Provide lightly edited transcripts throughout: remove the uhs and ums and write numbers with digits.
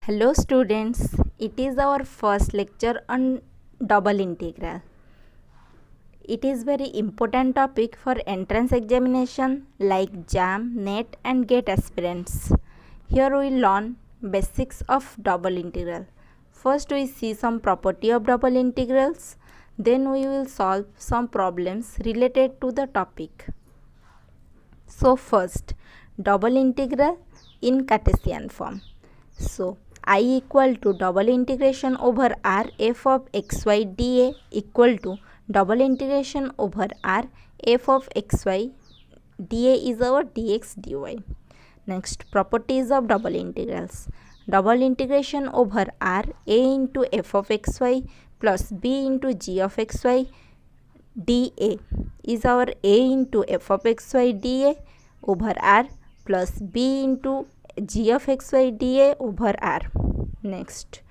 Hello students, it is our first lecture on double integral. It is very important topic for entrance examination like JAM, NET and GATE aspirants. Here we learn basics of double integral. First we see some property of double integrals, then we will solve some problems related to the topic. So first, double integral in Cartesian form. So I equal to double integration over r f of xy dA equal to double integration over r f of xy dA is our dx dy. Next, properties of double integrals. Double integration over r a into f of xy plus b into g of xy dA is our a into f of xy dA over r plus b into g of xy dA over r. Next,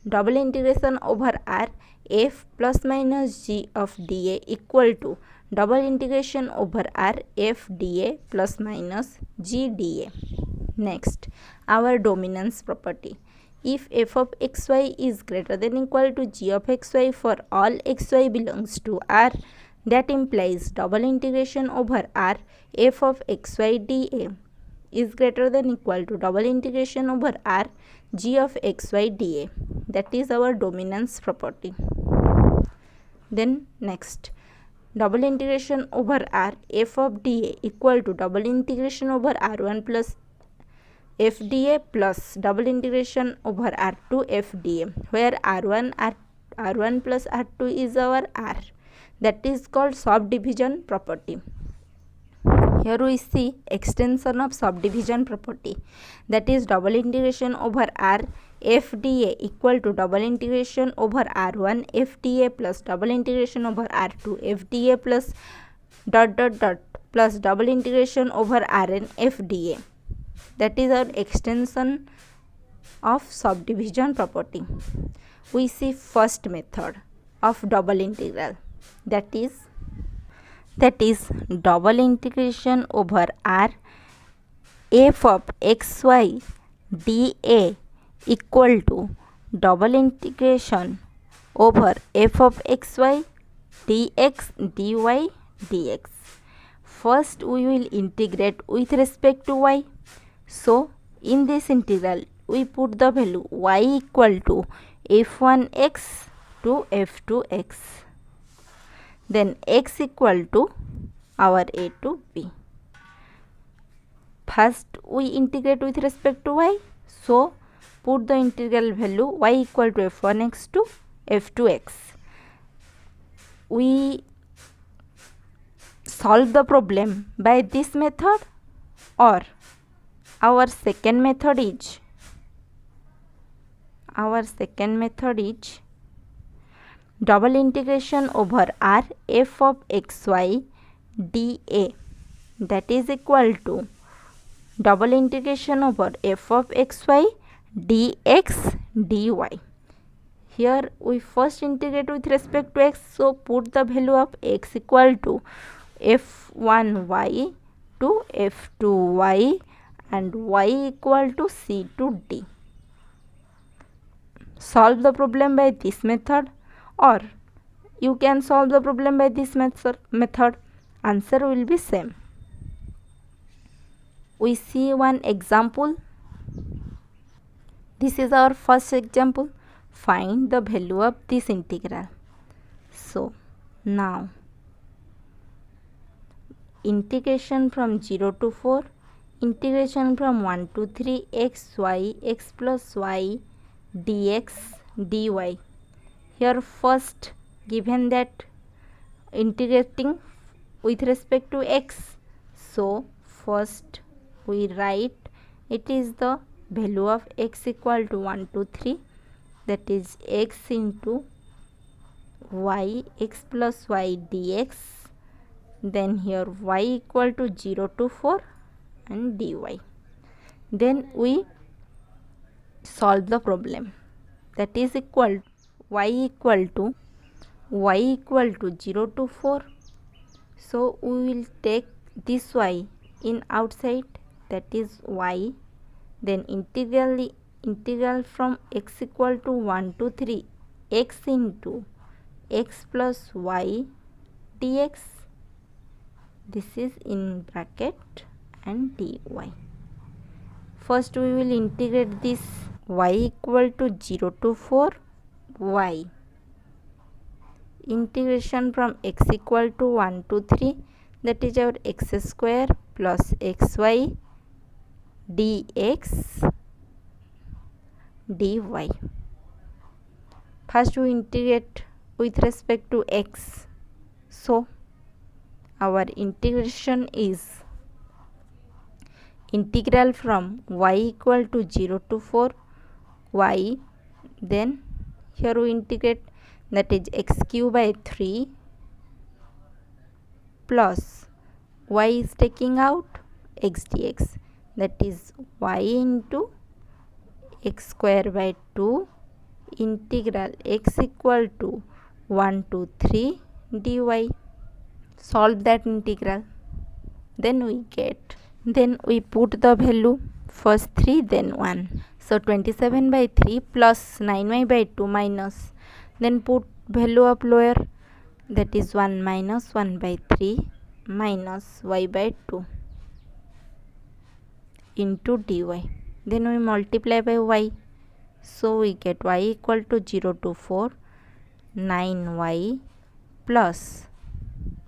double integration over r f plus minus g of dA equal to double integration over r f dA plus minus g dA. Next, our dominance property. If f of xy is greater than equal to g of xy for all xy belongs to r, that implies double integration over r f of xy dA is greater than equal to double integration over r g of xy dA. That is our dominance property. Then next, double integration over r f of dA equal to double integration over r1 plus f dA plus double integration over r2 f dA, where r1 plus r2 is our r. That is called subdivision property. Here we see extension of subdivision property, that is double integration over r f dA equal to double integration over r1 f dA plus double integration over r2 f dA plus plus double integration over rn f dA. That is our extension of subdivision property. We see first method of double integral, that is double integration over r f of xy dA equal to double integration over f of xy dx dy dx. First we will integrate with respect to y. So in this integral we put the value y equal to f1x to f2x, then x equal to our a to b. First we integrate with respect to y, so put the integral value y equal to f1x to f2x. We solve the problem by this method, or our second method is double integration over r f of xy dA, that is equal to double integration over f of xy dx dy. Here we first integrate with respect to x, so put the value of x equal to f1y to f2y and y equal to c to d. Solve the problem by this method, or you can solve the problem by this method. Answer will be same. We see one example. This is our first example. Find the value of this integral. So now integration from 0 to 4, integration from 1 to 3 x y x plus y dx dy. Here first given that integrating with respect to x, so first we write it is the value of x equal to 1 to 3, that is x into y x plus y dx, then here y equal to 0 to 4 and dy. Then we solve the problem, that is equal y equal to 0 to 4. So we will take this y in outside, that is y, then integrally integral from x equal to 1 to 3 x into x plus y dx. This is in bracket and dy. First we will integrate this y equal to 0 to 4 y. Integration from x equal to 1 to 3, that is our x square plus xy dx dy. First we integrate with respect to x. So our integration is integral from y equal to 0 to 4 y. Then here we integrate, that is x cube by 3 plus y is taking out x dx, that is y into x square by 2 integral x equal to 1 to 3 dy. Solve that integral, then we put the value, first 3 then 1. So 27 by 3 plus 9y by 2 minus, then put value of lower, that is 1 minus 1 by 3 minus y by 2 into dy. Then we multiply by y. So we get y equal to 0 to 4 9y plus,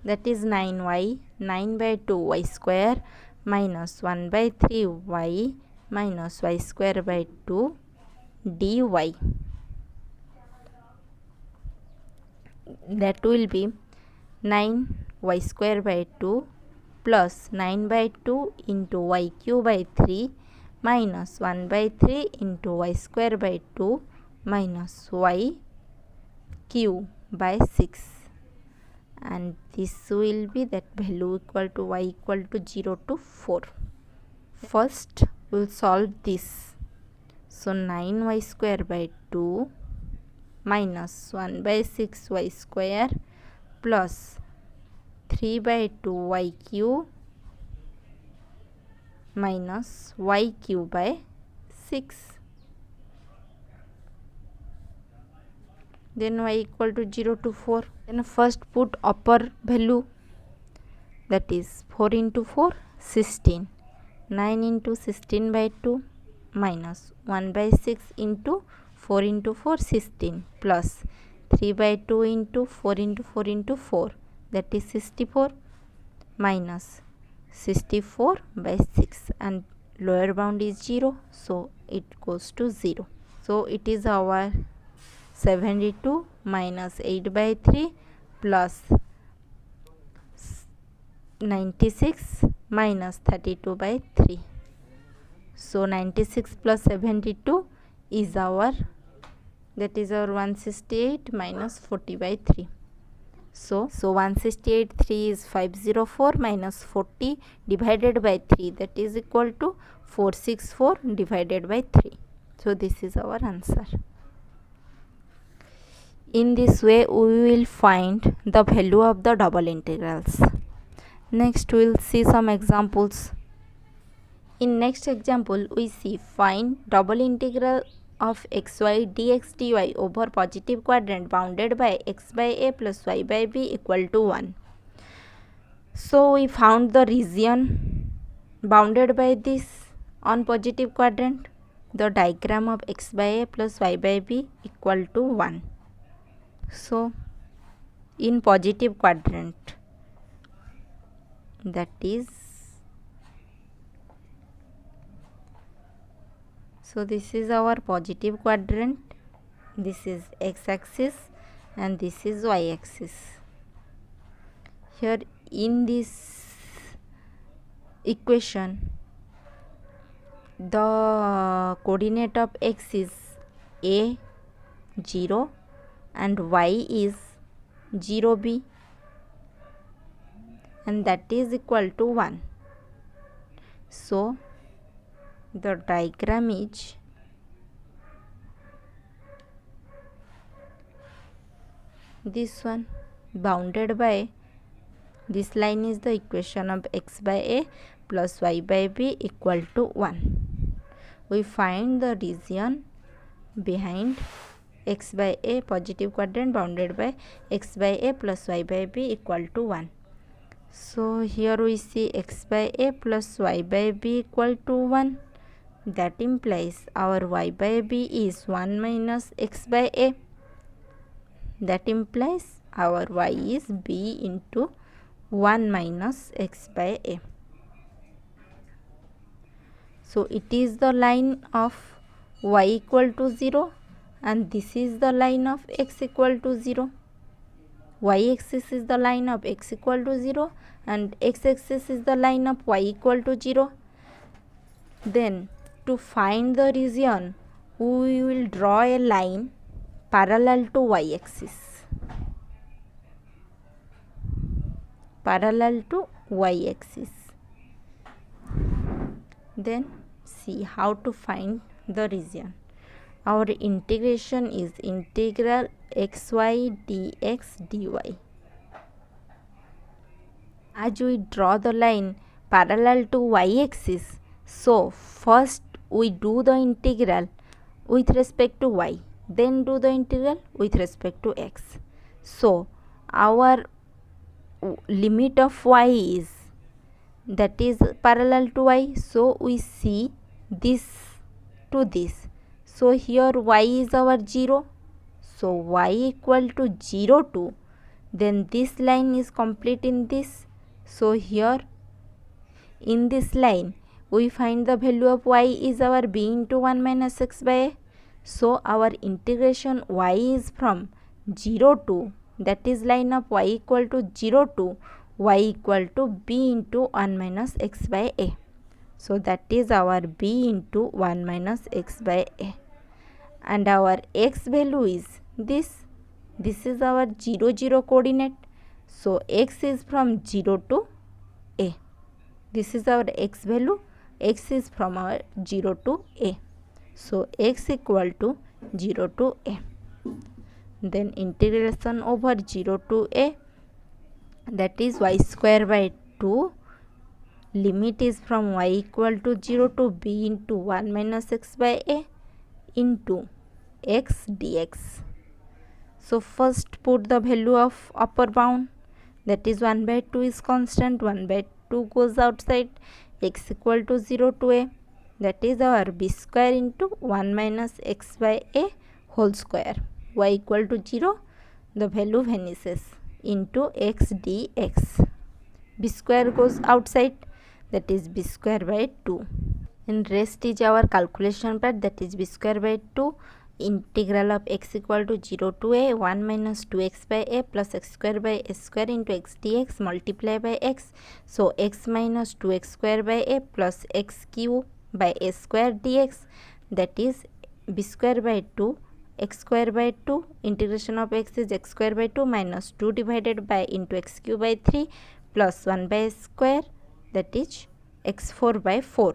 that is 9y, 9 by 2 y square minus 1 by 3 y minus y square by 2 dy. That will be 9 y square by 2 plus 9 by 2 into y cube by 3 minus 1 by 3 into y square by 2 minus y cube by 6. And this will be that value equal to y equal to 0 to 4. First we will solve this. So 9y square by 2 minus 1 by 6y square plus 3 by 2y cube minus y cube by 6. Then y equal to 0 to 4. Then first put upper value, that is 4 into 4 16, 9 into 16 by 2 minus 1 by 6 into 4 into 4 16 plus 3 by 2 into 4 into 4 into 4, that is 64 minus 64 by 6, and lower bound is 0, so it goes to 0. So it is our 72 minus 8 by 3 plus 96 minus 32 by 3. So 96 plus 72 is our, that is our 168 minus 40 by 3. So 168 3 is 504 minus 40 divided by 3, that is equal to 464 divided by 3. So this is our answer. In this way we will find the value of the double integrals. Next we will see some examples. In next example we see find double integral of xy dx dy over positive quadrant bounded by x by a plus y by b equal to 1. So we found the region bounded by this on positive quadrant. The diagram of x by a plus y by b equal to 1. So in positive quadrant, that is, so this is our positive quadrant, this is x axis and this is y axis. Here in this equation the coordinate of x is a 0 and y is 0b, and that is equal to 1. So the diagram is this one, bounded by this line is the equation of x by a plus y by b equal to 1. we find the region behind x by a positive quadrant bounded by x by a plus y by b equal to 1. So here we see x by a plus y by b equal to 1. That implies our y by b is 1 minus x by a. That implies our y is b into 1 minus x by a. So it is the line of y equal to 0 and this is the line of x equal to 0. Y-axis is the line of x equal to 0 and x-axis is the line of y equal to 0. Then to find the region, we will draw a line parallel to y-axis. Parallel to y-axis. Then see how to find the region. Our integration is integral xy dx dy. As we draw the line parallel to y-axis, so first we do the integral with respect to y, then do the integral with respect to x. So our limit of y is, that is parallel to y, so we see this to this. So here y is our 0, so y equal to 0 to, then this line is complete in this. So here in this line we find the value of y is our b into 1 minus x by a. So our integration y is from 0 to, that is line of y equal to 0 to y equal to b into 1 minus x by a. So that is our b into 1 minus x by a. And our x value is this. This is our 0, 0 coordinate. So x is from 0 to a. This is our x value. X is from our 0 to a. So x equal to 0 to a. Then integration over 0 to a, that is y square by 2. Limit is from y equal to 0 to b into 1 minus x by a into x dx. So first put the value of upper bound, that is 1 by 2 is constant, 1 by 2 goes outside, x equal to 0 to a, that is our b square into 1 minus x by a whole square. Y equal to 0, the value vanishes, into x dx. B square goes outside, that is b square by 2. And rest is our calculation part, that is b square by 2 integral of x equal to 0 to a 1 minus 2x by a plus x square by a square into x dx multiply by x. So x minus 2x square by a plus x cube by a square dx, that is b square by 2 x square by 2, integration of x is x square by 2 minus 2 divided by into x cube by 3 plus 1 by square, that is x4 by 4.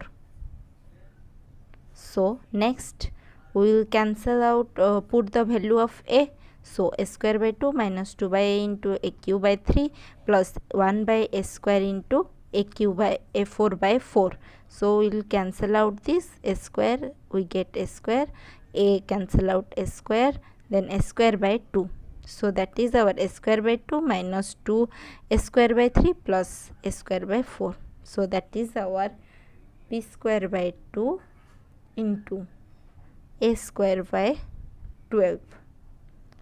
So next we will cancel out, put the value of a. So a square by 2 minus 2 by a into a cube by 3 plus 1 by a square into a cube by a 4 by 4. So we will cancel out this a square, we get a square, a cancel out a square, then a square by 2. So that is our a square by 2 minus 2 a square by 3 plus a square by 4. So that is our b square by 2 into a square by 12.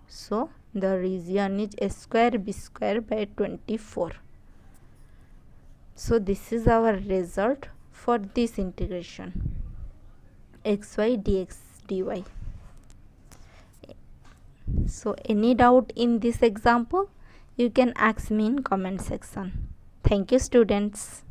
So the region is a square b square by 24. So this is our result for this integration xy dx dy. So any doubt in this example, you can ask me in comment section. Thank you students.